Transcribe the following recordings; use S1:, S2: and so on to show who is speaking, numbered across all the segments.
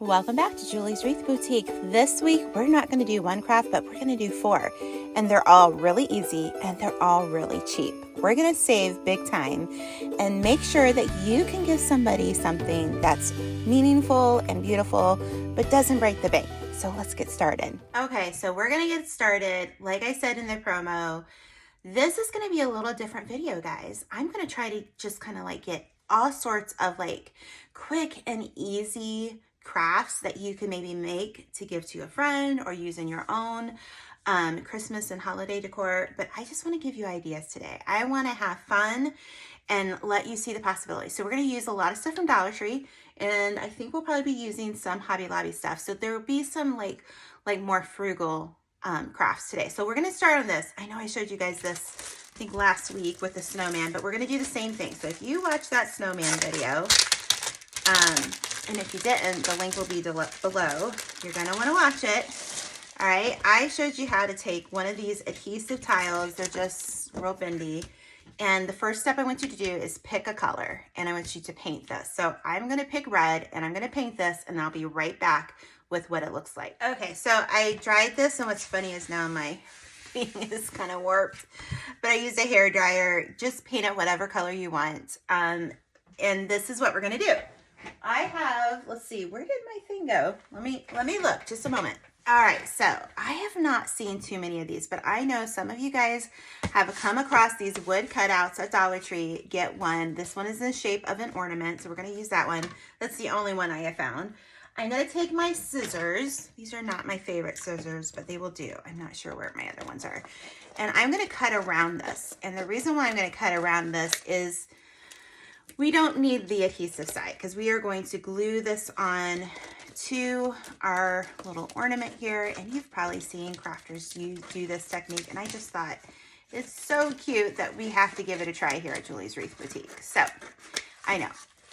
S1: Welcome back to Julie's Wreath Boutique. This week, we're not going to do one craft, but we're going to do 4. And they're all really easy and they're all really cheap. We're going to save big time and make sure that you can give somebody something that's meaningful and beautiful, but doesn't break the bank. So let's get started. Okay, so we're going to get started. Like I said in the promo, this is going to be a little different video, guys. I'm going to try to just kind of like get all sorts of like quick and easy crafts that you can maybe make to give to a friend or use in your own Christmas and holiday decor. But I just want to give you ideas today. I want to have fun and let you see the possibilities. So we're going to use a lot of stuff from Dollar Tree, and I think we'll probably be using some Hobby Lobby stuff. So there will be some like more frugal crafts today. So we're going to start on this. I know I showed you guys this, I think last week with the snowman, but we're going to do the same thing. So if you watch that snowman video, and if you didn't, the link will be below. You're going to want to watch it. All right. I showed you how to take one of these adhesive tiles. They're just real bendy. And the first step I want you to do is pick a color, and I want you to paint this. So I'm going to pick red, and I'm going to paint this, and I'll be right back with what it looks like. Okay. So I dried this, and what's funny is now my thing is kind of warped, but I used a hair dryer. Just paint it whatever color you want. And this is what we're going to do. I have, let's see, where did my thing go? Let me look, just a moment. All right, so I have not seen too many of these, but I know some of you guys have come across these wood cutouts at Dollar Tree. Get one. This one is in the shape of an ornament, so we're going to use that one. That's the only one I have found. I'm going to take my scissors. These are not my favorite scissors, but they will do. I'm not sure where my other ones are. And I'm going to cut around this. And the reason why I'm going to cut around this is we don't need the adhesive side because we are going to glue this on to our little ornament here. And you've probably seen crafters do this technique. And I just thought it's so cute that we have to give it a try here at Julie's Wreath Boutique. So I know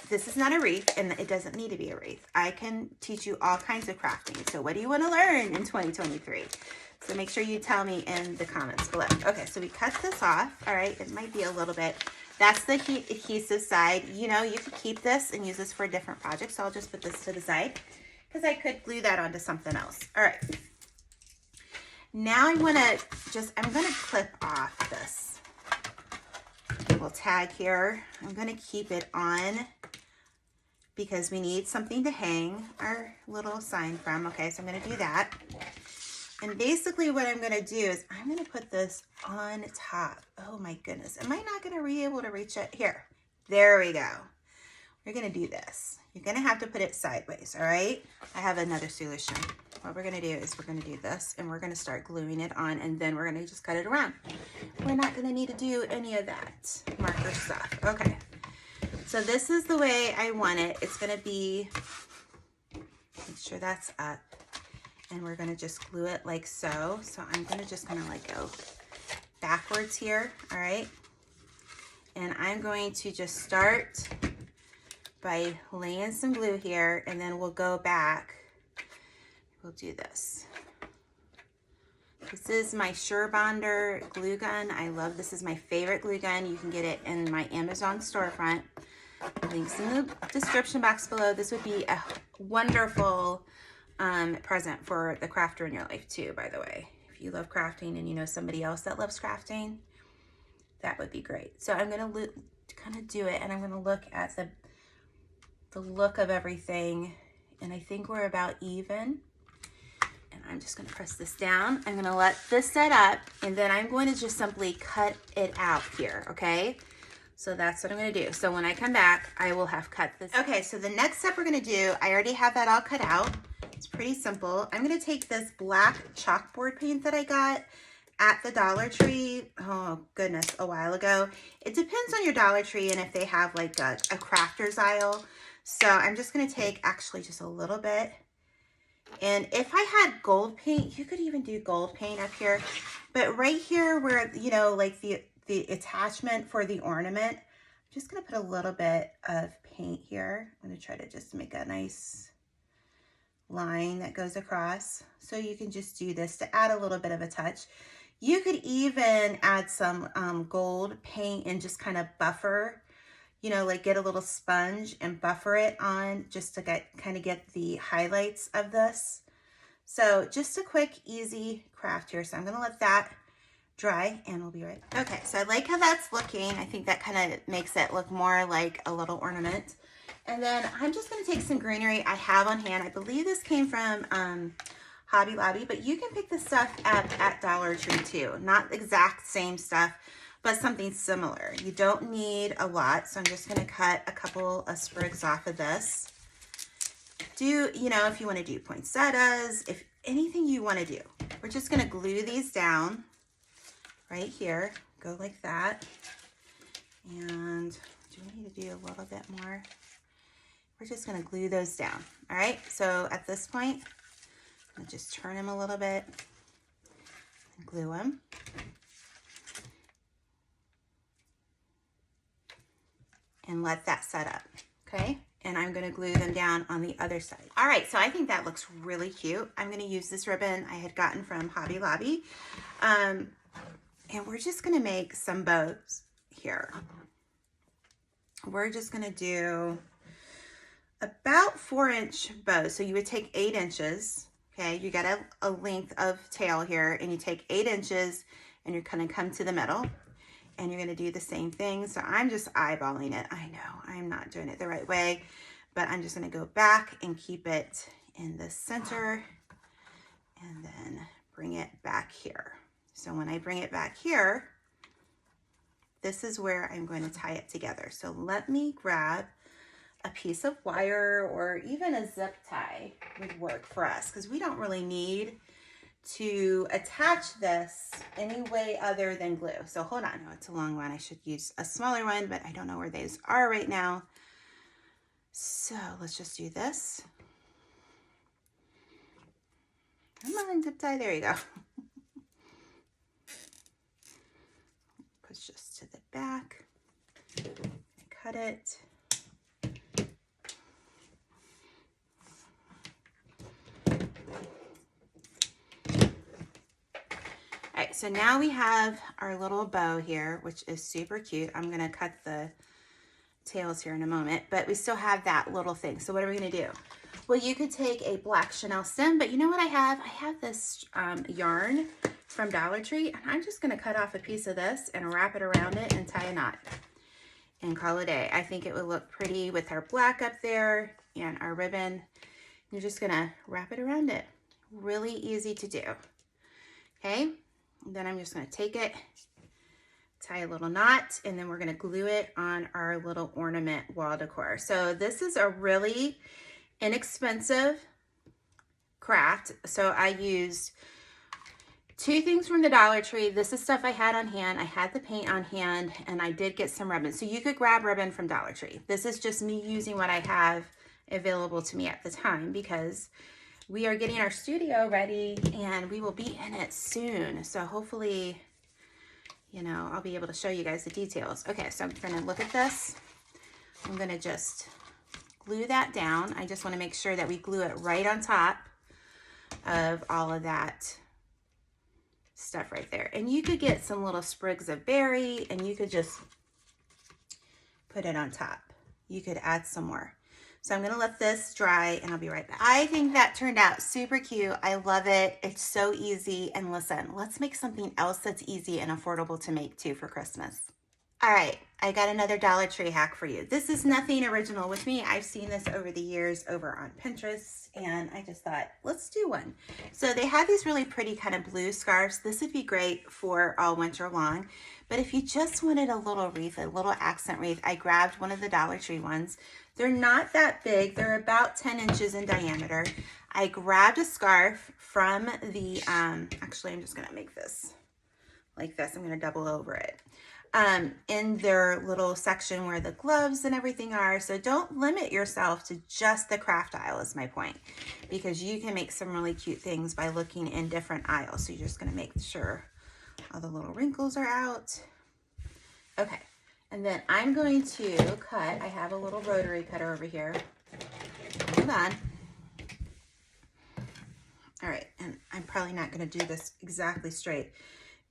S1: this is not a wreath and it doesn't need to be a wreath. I can teach you all kinds of crafting. So what do you want to learn in 2023? So make sure you tell me in the comments below. Okay, so we cut this off. All right, it might be a little bit. That's the adhesive side. You know, you could keep this and use this for a different project. So I'll just put this to the side because I could glue that onto something else. All right. Now I'm going to clip off this little tag here. I'm going to keep it on because we need something to hang our little sign from. Okay, so I'm going to do that. And basically what I'm going to do is I'm going to put this on top. Oh my goodness. Am I not going to be able to reach it? Here. There we go. We're going to do this. You're going to have to put it sideways. All right. I have another solution. What we're going to do is we're going to do this and we're going to start gluing it on, and then we're going to just cut it around. We're not going to need to do any of that marker stuff. Okay. So this is the way I want it. It's going to be, make sure that's up. And we're going to just glue it like so. So I'm going to just kind of like go backwards here. All right. And I'm going to just start by laying some glue here, and then we'll go back. We'll do this. This is my SureBonder glue gun. I love this. Is my favorite glue gun. You can get it in my Amazon storefront. Links in the description box below. This would be a wonderful present for the crafter in your life too, by the way. If you love crafting and you know somebody else that loves crafting, that would be great. So I'm going to kind of do it, and I'm going to look at the look of everything, and I think we're about even. And I'm just going to press this down. I'm going to let this set up, and then I'm going to just simply cut it out here, okay? So that's what I'm going to do. So when I come back, I will have cut this. Okay, so the next step we're going to do, I already have that all cut out. It's pretty simple. I'm going to take this black chalkboard paint that I got at the Dollar Tree, oh goodness, a while ago. It depends on your Dollar Tree and if they have like a crafter's aisle. So I'm just going to take actually just a little bit. And if I had gold paint, you could even do gold paint up here. But right here where, you know, like the attachment for the ornament, I'm just going to put a little bit of paint here. I'm going to try to just make a nice line that goes across. So you can just do this to add a little bit of a touch. You could even add some gold paint and just kind of buffer you know, like get a little sponge and buffer it on just to kind of get the highlights of this. So just a quick, easy craft here. So I'm gonna let that dry and we'll be right back. Okay, so I like how that's looking. I think that kind of makes it look more like a little ornament. And then I'm just gonna take some greenery I have on hand. I believe this came from Hobby Lobby, but you can pick this stuff up at Dollar Tree too. Not exact same stuff, but something similar. You don't need a lot, so I'm just gonna cut a couple of sprigs off of this. Do, you know, if you wanna do poinsettias, if anything you wanna do. We're just gonna glue these down right here. Go like that. And do we need to do a little bit more? We're just gonna glue those down. All right, so at this point, I'm gonna just turn them a little bit and glue them. And let that set up, okay? And I'm gonna glue them down on the other side. All right, so I think that looks really cute. I'm gonna use this ribbon I had gotten from Hobby Lobby. And we're just gonna make some bows here. We're just gonna do about 4-inch bows. So you would take 8 inches, okay? You got a length of tail here, and you take 8 inches and you're gonna come to the middle and you're gonna do the same thing. So I'm just eyeballing it. I know I'm not doing it the right way, but I'm just gonna go back and keep it in the center and then bring it back here. So when I bring it back here, this is where I'm going to tie it together. So let me grab a piece of wire, or even a zip tie would work for us, because we don't really need to attach this any way other than glue. So hold on, no, it's a long one. I should use a smaller one, but I don't know where those are right now. So let's just do this. Come on, zip tie, there you go. Push just to the back, cut it. All right, so now we have our little bow here, which is super cute. I'm gonna cut the tails here in a moment, but we still have that little thing. So what are we gonna do? Well, you could take a black chenille stem, but you know what I have? I have this yarn from Dollar Tree, and I'm just gonna cut off a piece of this and wrap it around it and tie a knot and call it a day. I think it would look pretty with our black up there and our ribbon. You're just gonna wrap it around it. Really easy to do, okay? And then I'm just gonna take it, tie a little knot, and then we're gonna glue it on our little ornament wall decor. So this is a really inexpensive craft. So I used 2 things from the Dollar Tree. This is stuff I had on hand. I had the paint on hand, and I did get some ribbon. So you could grab ribbon from Dollar Tree. This is just me using what I have available to me at the time, because we are getting our studio ready and we will be in it soon. So hopefully, you know, I'll be able to show you guys the details. Okay, so I'm gonna look at this. I'm gonna just glue that down. I just wanna make sure that we glue it right on top of all of that stuff right there. And you could get some little sprigs of berry and you could just put it on top. You could add some more. So I'm gonna let this dry and I'll be right back. I think that turned out super cute. I love it. It's so easy. And listen, let's make something else that's easy and affordable to make too for Christmas. All right, I got another Dollar Tree hack for you. This is nothing original with me. I've seen this over the years over on Pinterest, and I just thought, let's do one. So they have these really pretty kind of blue scarves. This would be great for all winter long. But if you just wanted a little wreath, a little accent wreath, I grabbed one of the Dollar Tree ones. They're not that big. They're about 10 inches in diameter. I grabbed a scarf from the, actually, I'm just gonna make this like this. I'm gonna double over it. In their little section where the gloves and everything are. So don't limit yourself to just the craft aisle is my point, because you can make some really cute things by looking in different aisles. So you're just gonna make sure all the little wrinkles are out. Okay, and then I'm going to cut, I have a little rotary cutter over here. Hold on. All right, and I'm probably not gonna do this exactly straight,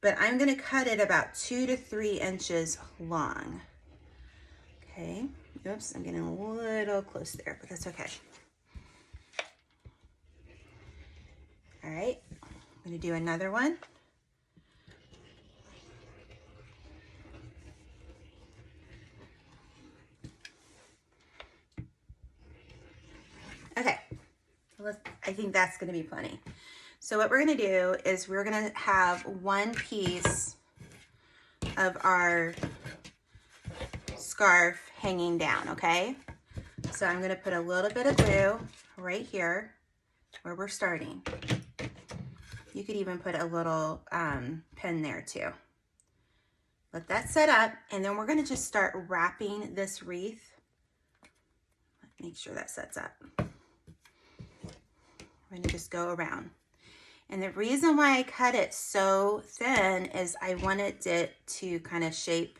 S1: but I'm gonna cut it about 2 to 3 inches long. Okay, oops, I'm getting a little close there, but that's okay. All right, I'm gonna do another one. Okay, I think that's gonna be plenty. So what we're gonna do is we're gonna have one piece of our scarf hanging down, okay? So I'm gonna put a little bit of glue right here where we're starting. You could even put a little pin there too. Let that set up, and then we're gonna just start wrapping this wreath. Make sure that sets up. We're gonna just go around. And the reason why I cut it so thin is I wanted it to kind of shape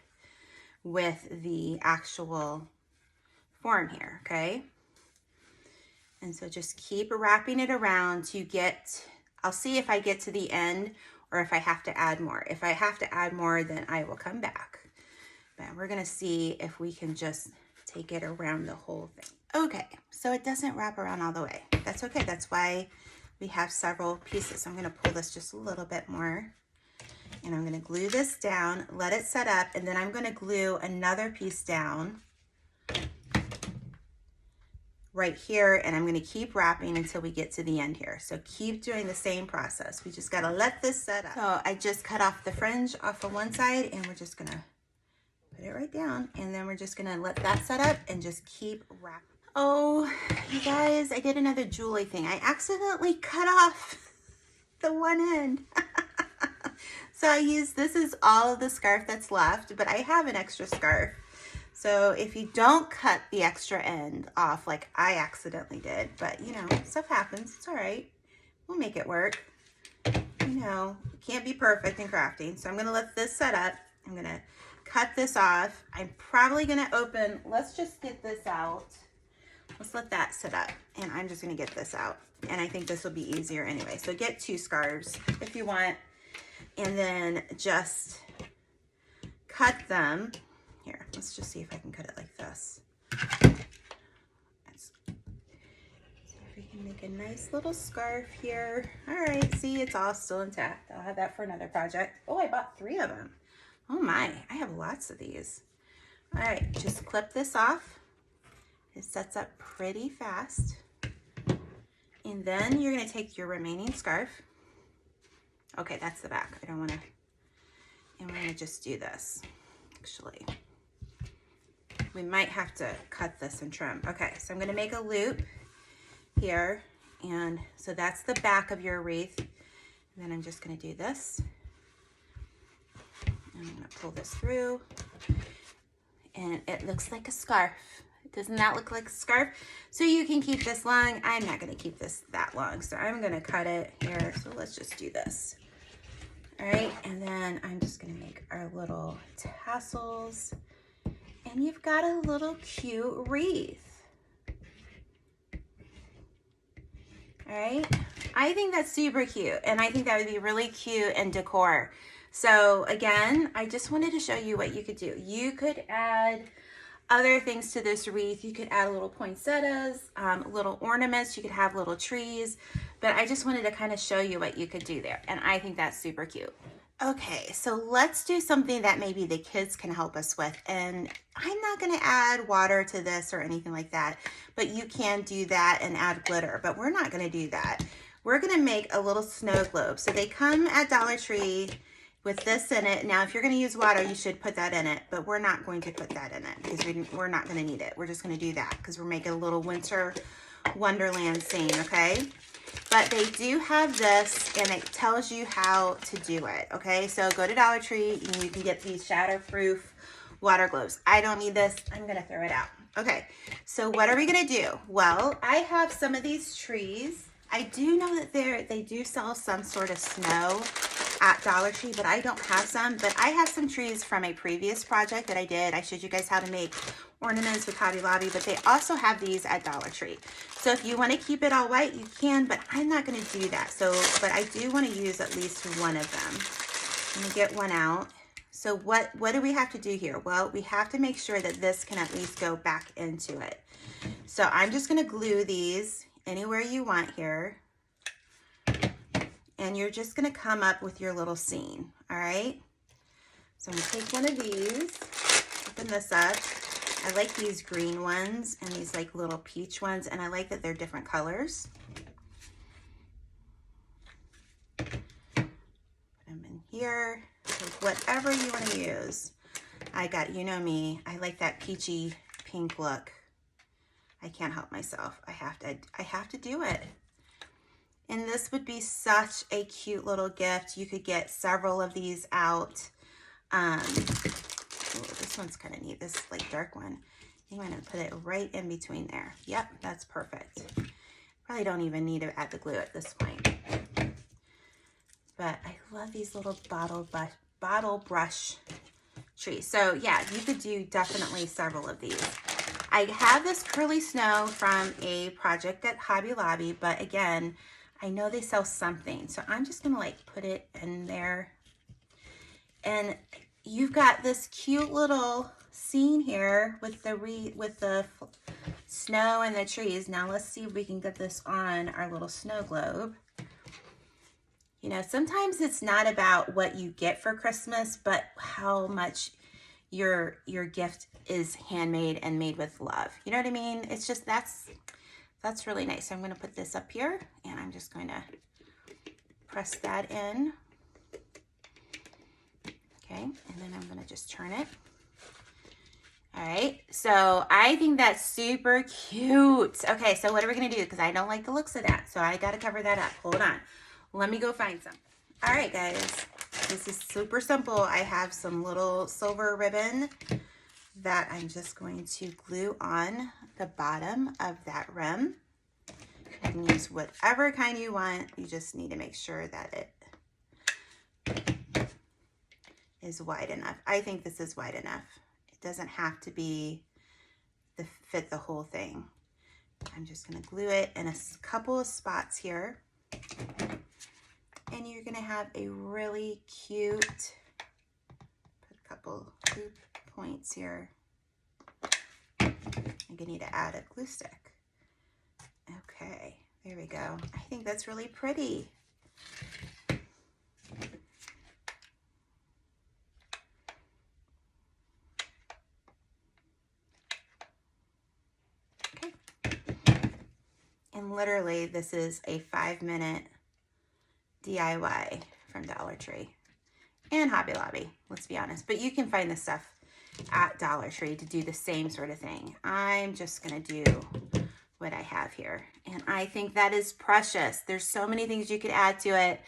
S1: with the actual form here, okay? And so just keep wrapping it around to get, I'll see if I get to the end or if I have to add more. If I have to add more, then I will come back. But we're gonna see if we can just take it around the whole thing. Okay, so it doesn't wrap around all the way. That's okay, that's why we have several pieces. So I'm gonna pull this just a little bit more, and I'm gonna glue this down, let it set up, and then I'm gonna glue another piece down right here, and I'm gonna keep wrapping until we get to the end here. So keep doing the same process. We just gotta let this set up. So I just cut off the fringe off of one side, and we're just gonna put it right down, and then we're just gonna let that set up and just keep wrapping. Oh, you guys, I did another jewelry thing. I accidentally cut off the one end. So I used, this is all of the scarf that's left, but I have an extra scarf. So if you don't cut the extra end off like I accidentally did, but you know, stuff happens, it's all right. We'll make it work. You know, it can't be perfect in crafting. So I'm gonna let this set up. I'm gonna cut this off. I'm probably gonna open, let's just get this out. Let's let that sit up, and I'm just gonna get this out. And I think this will be easier anyway. So get 2 scarves if you want, and then just cut them. Here, let's just see if I can cut it like this. Let's see if we can make a nice little scarf here. All right, see, it's all still intact. I'll have that for another project. Oh, I bought 3 of them. Oh my, I have lots of these. All right, just clip this off. It sets up pretty fast. And then you're gonna take your remaining scarf. Okay, that's the back. I don't wanna, and we're gonna just do this, actually. We might have to cut this and trim. Okay, so I'm gonna make a loop here. And so that's the back of your wreath. And then I'm just gonna do this. And I'm gonna pull this through. And it looks like a scarf. Doesn't that look like a scarf? So you can keep this long. I'm not gonna keep this that long, so I'm gonna cut it here. So let's just do this. All right, and then I'm just gonna make our little tassels. And you've got a little cute wreath. All right, I think that's super cute, and I think that would be really cute in decor. So again, I just wanted to show you what you could do. You could add other things to this wreath. You could add little poinsettias, little ornaments. You could have little trees, but I just wanted to kind of show you what you could do there. And I think that's super cute. Okay, so let's do something that maybe the kids can help us with. And I'm not gonna add water to this or anything like that, but you can do that and add glitter, but we're not gonna do that. We're gonna make a little snow globe. So they come at Dollar Tree with this in it. Now, if you're gonna use water, you should put that in it, but we're not going to put that in it because we're not gonna need it. We're just gonna do that because we're making a little winter wonderland scene, okay? But they do have this, and it tells you how to do it, okay? So go to Dollar Tree, and you can get these shatterproof water globes. I don't need this. I'm gonna throw it out. Okay, so what are we gonna do? Well, I have some of these trees. I do know that they do sell some sort of snow at Dollar Tree, but I don't have some. But I have some trees from a previous project that I did. I showed you guys how to make ornaments with Hobby Lobby, but they also have these at Dollar Tree. So if you want to keep it all white, you can, but I'm not going to do that. So, but I do want to use at least one of them. I'm going to get one out. So what do we have to do here? Well, we have to make sure that this can at least go back into it. So I'm just going to glue these anywhere you want here. And you're just going to come up with your little scene, all right? So I'm going to take one of these, open this up. I like these green ones and these like little peach ones, and I like that they're different colors. Put them in here, whatever you want to use. I got, you know me, I like that peachy pink look. I can't help myself. I have to do it. And this would be such a cute little gift. You could get several of these out. Ooh, this one's kind of neat, this like dark one. I'm going to put it right in between there. Yep, that's perfect. Probably don't even need to add the glue at this point. But I love these little bottle brush trees. So yeah, you could do definitely several of these. I have this curly snow from a project at Hobby Lobby, but again, I know they sell something. So I'm just going to like put it in there. And you've got this cute little scene here with the snow and the trees. Now let's see if we can get this on our little snow globe. You know, sometimes it's not about what you get for Christmas, but how much your gift is handmade and made with love. You know what I mean? It's just, that's really nice. So I'm going to put this up here and I'm just going to press that in. Okay, and then I'm going to just turn it. All right, so I think that's super cute. Okay, so what are we going to do? Because I don't like the looks of that, so I got to cover that up. Hold on. Let me go find some. All right, guys, this is super simple. I have some little silver ribbon that I'm just going to glue on the bottom of that rim. You can use whatever kind you want. You just need to make sure that it is wide enough. I think this is wide enough. It doesn't have to be fit the whole thing. I'm just going to glue it in a couple of spots here. And you're going to have a really cute, put a couple glue points here. I'm going to need to add a glue stick. Okay, there we go. I think that's really pretty. And literally, this is a 5-minute DIY from Dollar Tree and Hobby Lobby, let's be honest. But you can find this stuff at Dollar Tree to do the same sort of thing. I'm just going to do what I have here. And I think that is precious. There's so many things you could add to it.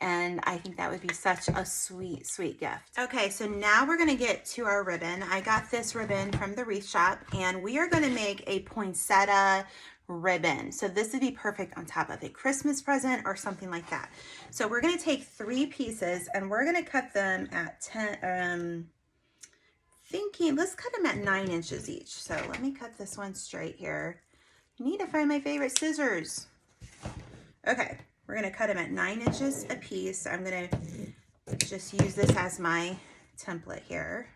S1: And I think that would be such a sweet, sweet gift. Okay, so now we're going to get to our ribbon. I got this ribbon from the Wreath shop, and we are going to make a poinsettia ribbon. So this would be perfect on top of a Christmas present or something like that. So we're going to take 3 pieces and we're going to cut them at 10, let's cut them at 9 inches each. So let me cut this one straight here. I need to find my favorite scissors. Okay, we're going to cut them at 9 inches a piece. I'm going to just use this as my template here.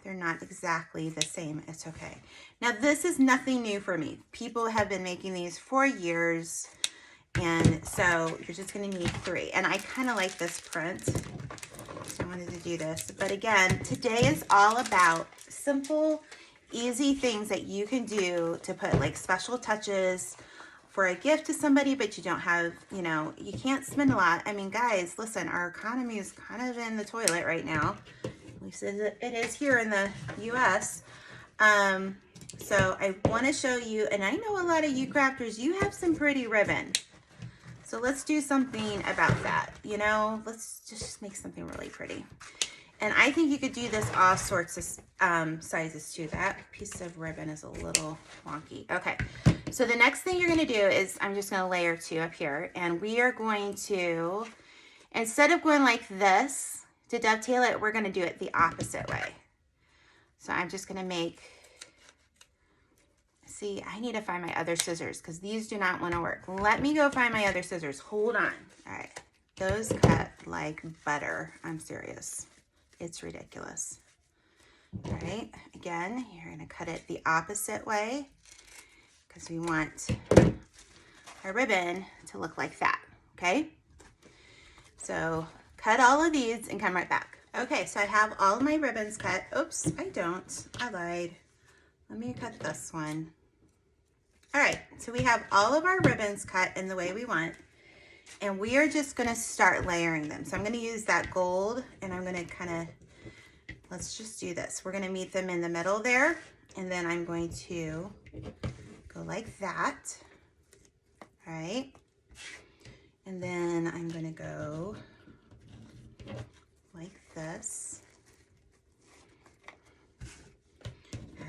S1: They're not exactly the same. It's okay. Now, this is nothing new for me. People have been making these for years. And so you're just going to need 3. And I kind of like this print. So I wanted to do this. But again, today is all about simple, easy things that you can do to put like special touches for a gift to somebody, but you don't have, you know, you can't spend a lot. I mean, guys, listen, our economy is kind of in the toilet right now. At least it is here in the US. So I want to show you, and I know a lot of you crafters, you have some pretty ribbon. So let's do something about that. You know, let's just make something really pretty. And I think you could do this all sorts of sizes too. That piece of ribbon is a little wonky. Okay, so the next thing you're going to do is I'm just going to layer 2 up here. And we are going to, instead of going like this to dovetail it, we're going to do it the opposite way. So I'm just going to make, see, I need to find my other scissors because these do not want to work. Let me go find my other scissors. Hold on. All right. Those cut like butter. I'm serious. It's ridiculous. All right, again, you're gonna cut it the opposite way because we want our ribbon to look like that, okay? So cut all of these and come right back. Okay, so I have all of my ribbons cut. Oops, I don't, I lied. Let me cut this one. All right, so we have all of our ribbons cut in the way we want, and we are just gonna start layering them. So I'm gonna use that gold, and I'm gonna let's just do this. We're gonna meet them in the middle there, and then I'm going to go like that, all right? And then I'm gonna go like this.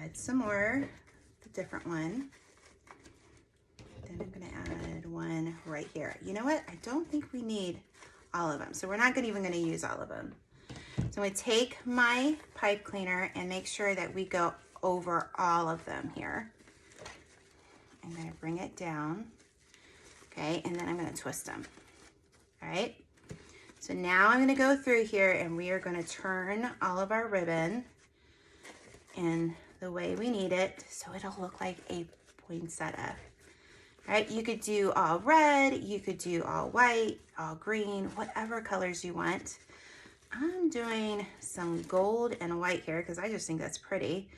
S1: Add some more, the different one. Then I'm gonna add one right here. You know what? I don't think we need all of them, so we're not even gonna use all of them. So I'm gonna take my pipe cleaner and make sure that we go over all of them here. I'm gonna bring it down, okay, and then I'm gonna twist them, all right? So now I'm gonna go through here and we are gonna turn all of our ribbon in the way we need it so it'll look like a poinsettia. All right, you could do all red, you could do all white, all green, whatever colors you want. I'm doing some gold and white here because I just think that's pretty.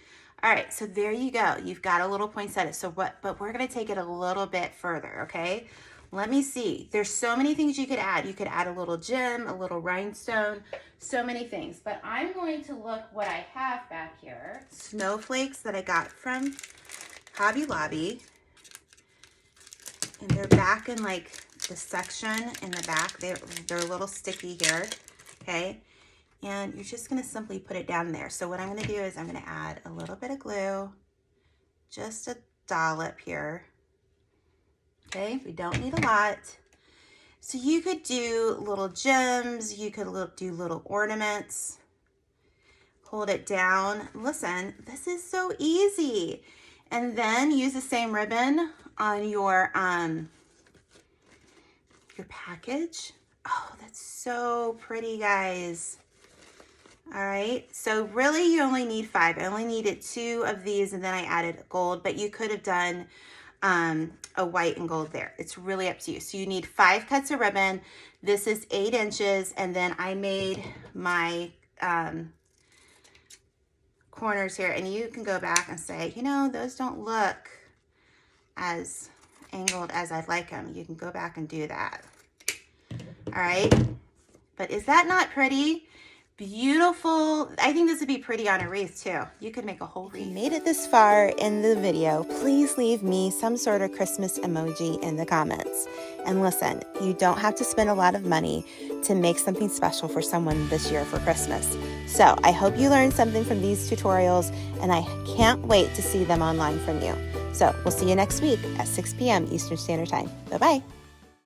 S1: All right, so there you go. You've got a little poinsettia. But we're gonna take it a little bit further, okay? Let me see. There's so many things you could add. You could add a little gem, a little rhinestone, so many things. But I'm going to look what I have back here. Snowflakes that I got from Hobby Lobby. And they're back in like the section in the back. They're a little sticky here, okay? And you're just gonna simply put it down there. So what I'm gonna do is I'm gonna add a little bit of glue, just a dollop here, okay? We don't need a lot. So you could do little gems, you could do little ornaments, hold it down. Listen, this is so easy. And then use the same ribbon on your package. Oh, that's so pretty, guys. All right, so really you only need 5. I only needed 2 of these and then I added gold, but you could have done a white and gold there. It's really up to you. So you need 5 cuts of ribbon. This is 8 inches, and then I made my corners here, and you can go back and say, you know, those don't look as angled as I'd like them. You can go back and do that. All right, but is that not pretty? Beautiful. I think this would be pretty on a wreath too. You could make a whole wreath. If you made it this far in the video, please leave me some sort of Christmas emoji in the comments. And listen, you don't have to spend a lot of money to make something special for someone this year for Christmas. So I hope you learned something from these tutorials, and I can't wait to see them online from you. So we'll see you next week at 6 p.m. Eastern Standard Time. Bye-bye.